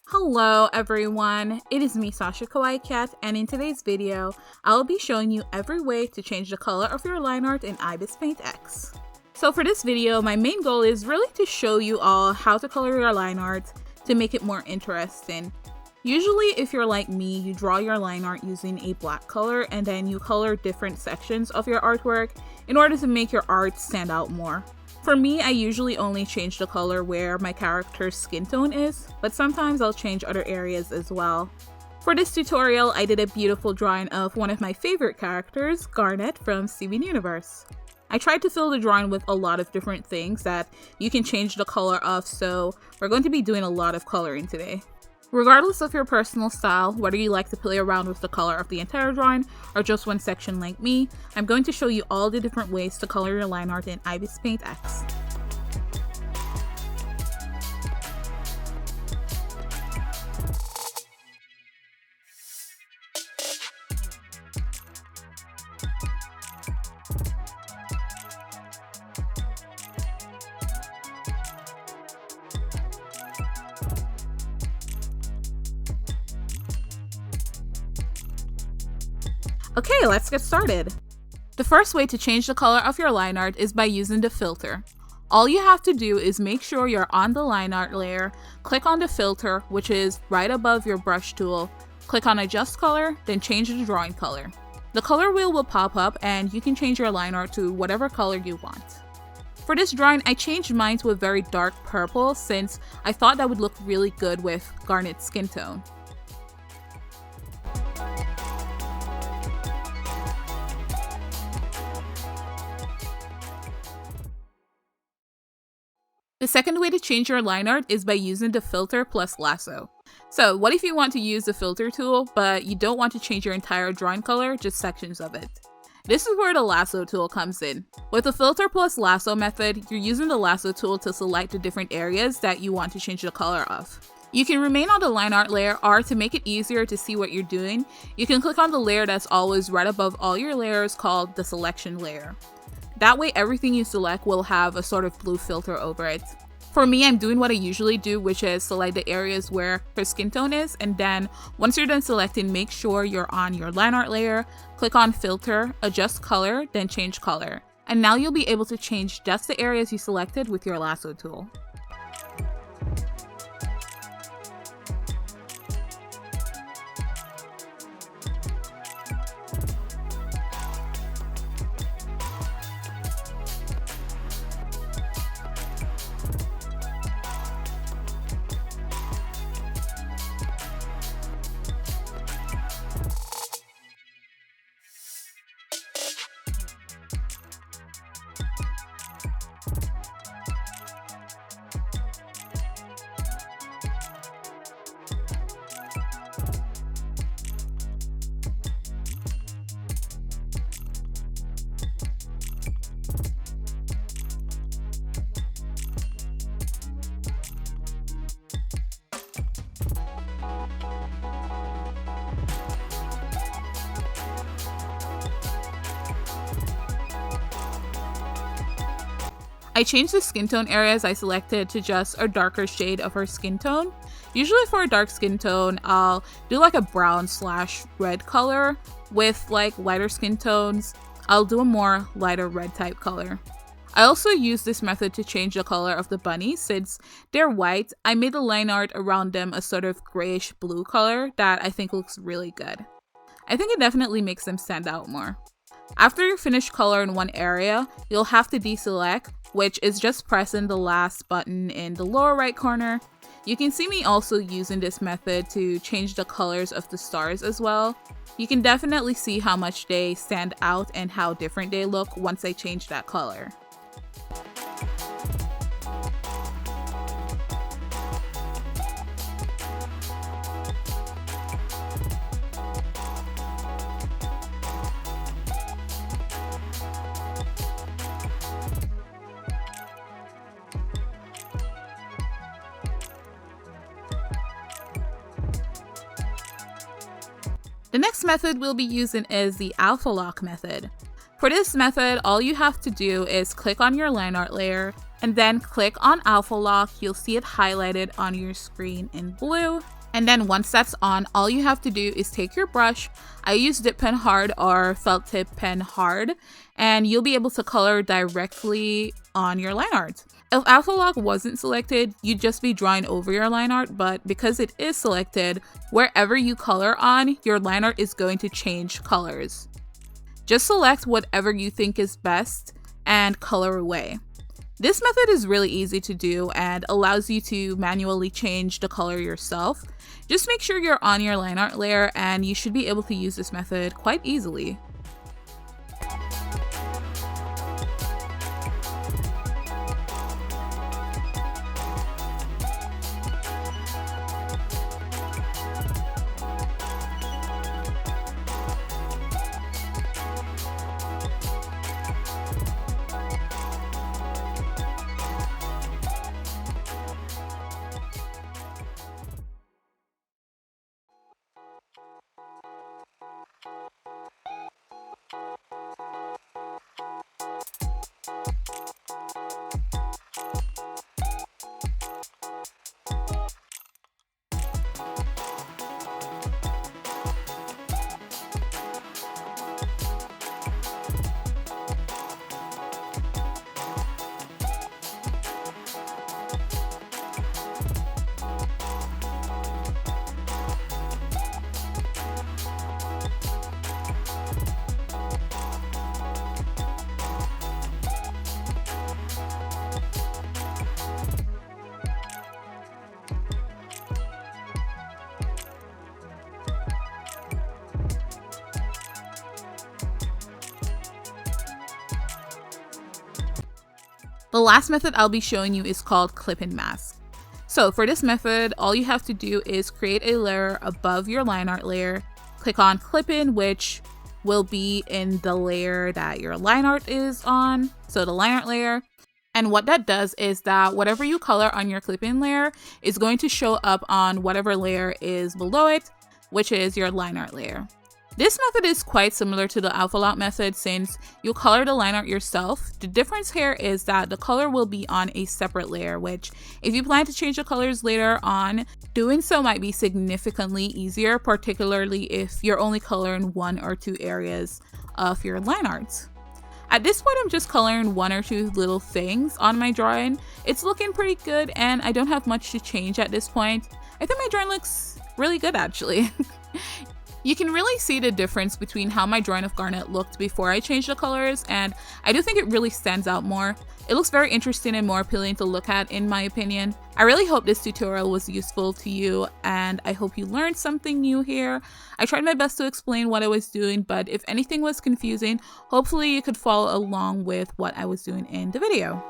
Hello everyone, it is me Sasha Kawaii Cat, and in today's video, I will be showing you every way to change the color of your line art in IbisPaintx. So for this video, my main goal is really to show you all how to color your line art to make it more interesting. Usually if you're like me, you draw your line art using a black color and then you color different sections of your artwork in order to make your art stand out more. For me, I usually only change the color where my character's skin tone is, but sometimes I'll change other areas as well. For this tutorial, I did a beautiful drawing of one of my favorite characters, Garnet from Steven Universe. I tried to fill the drawing with a lot of different things that you can change the color of, so we're going to be doing a lot of coloring today. Regardless of your personal style, whether you like to play around with the color of the entire drawing or just one section like me, I'm going to show you all the different ways to color your line art in IbisPaintx. Okay, let's get started. The first way to change the color of your line art is by using the filter. All you have to do is make sure you're on the line art layer, click on the filter, which is right above your brush tool, click on adjust color, then change the drawing color. The color wheel will pop up and you can change your line art to whatever color you want. For this drawing, I changed mine to a very dark purple since I thought that would look really good with Garnet's skin tone. The second way to change your line art is by using the filter plus lasso. So what if you want to use the filter tool, but you don't want to change your entire drawing color, just sections of it? This is where the lasso tool comes in. With the filter plus lasso method, you're using the lasso tool to select the different areas that you want to change the color of. You can remain on the line art layer, or to make it easier to see what you're doing, you can click on the layer that's always right above all your layers called the selection layer. That way everything you select will have a sort of blue filter over it. For me, I'm doing what I usually do, which is select the areas where her skin tone is, and then once you're done selecting, make sure you're on your line art layer, click on filter, adjust color, then change color. And now you'll be able to change just the areas you selected with your lasso tool. I changed the skin tone areas I selected to just a darker shade of her skin tone. Usually for a dark skin tone, I'll do like a brown/red color. With like lighter skin tones, I'll do a more lighter red type color. I also use this method to change the color of the bunnies. Since they're white, I made the line art around them a sort of grayish blue color that I think looks really good. I think it definitely makes them stand out more. After you finish color in one area, you'll have to deselect, which is just pressing the last button in the lower right corner. You can see me also using this method to change the colors of the stars as well. You can definitely see how much they stand out and how different they look once I change that color. The next method we'll be using is the alpha lock method. For this method, all you have to do is click on your line art layer and then click on alpha lock. You'll see it highlighted on your screen in blue. And then once that's on, all you have to do is take your brush. I use dip pen hard or felt tip pen hard, and you'll be able to color directly on your line art. If Alpha Lock wasn't selected, you'd just be drawing over your line art, but because it is selected, wherever you color on, your line art is going to change colors. Just select whatever you think is best and color away. This method is really easy to do and allows you to manually change the color yourself. Just make sure you're on your line art layer and you should be able to use this method quite easily. The last method I'll be showing you is called clip and mask. So for this method, all you have to do is create a layer above your line art layer, click on clip in, which will be in the layer that your line art is on, so the line art layer. And what that does is that whatever you color on your clip in layer is going to show up on whatever layer is below it, which is your line art layer. This method is quite similar to the Alpha Lock method since you color the line art yourself. The difference here is that the color will be on a separate layer, which if you plan to change the colors later on, doing so might be significantly easier, particularly if you're only coloring 1 or 2 areas of your line art. At this point, I'm just coloring 1 or 2 little things on my drawing. It's looking pretty good and I don't have much to change at this point. I think my drawing looks really good actually. You can really see the difference between how my drawing of Garnet looked before I changed the colors, and I do think it really stands out more. It looks very interesting and more appealing to look at in my opinion. I really hope this tutorial was useful to you and I hope you learned something new here. I tried my best to explain what I was doing, but if anything was confusing, hopefully you could follow along with what I was doing in the video.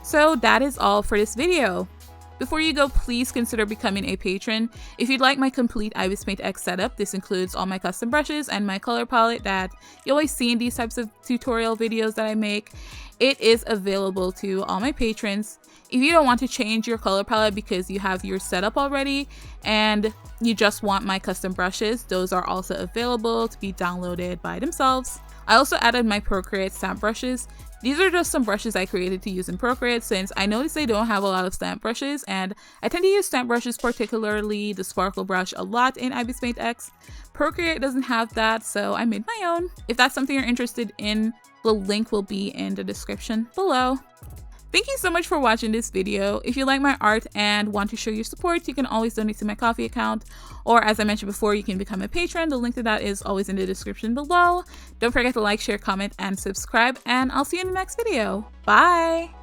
So that is all for this video. Before you go, please consider becoming a patron. If you'd like my complete IbisPaintx setup, this includes all my custom brushes and my color palette that you always see in these types of tutorial videos that I make. It is available to all my patrons. If you don't want to change your color palette because you have your setup already and you just want my custom brushes, those are also available to be downloaded by themselves. I also added my Procreate stamp brushes. These are just some brushes I created to use in Procreate since I noticed they don't have a lot of stamp brushes and I tend to use stamp brushes, particularly the sparkle brush, a lot in IbisPaintx. Procreate doesn't have that, so I made my own. If that's something you're interested in, the link will be in the description below. Thank you so much for watching this video. If you like my art and want to show your support, you can always donate to my Ko-fi account, or as I mentioned before, you can become a patron. The link to that is always in the description below. Don't forget to like, share, comment, and subscribe, and I'll see you in the next video. Bye!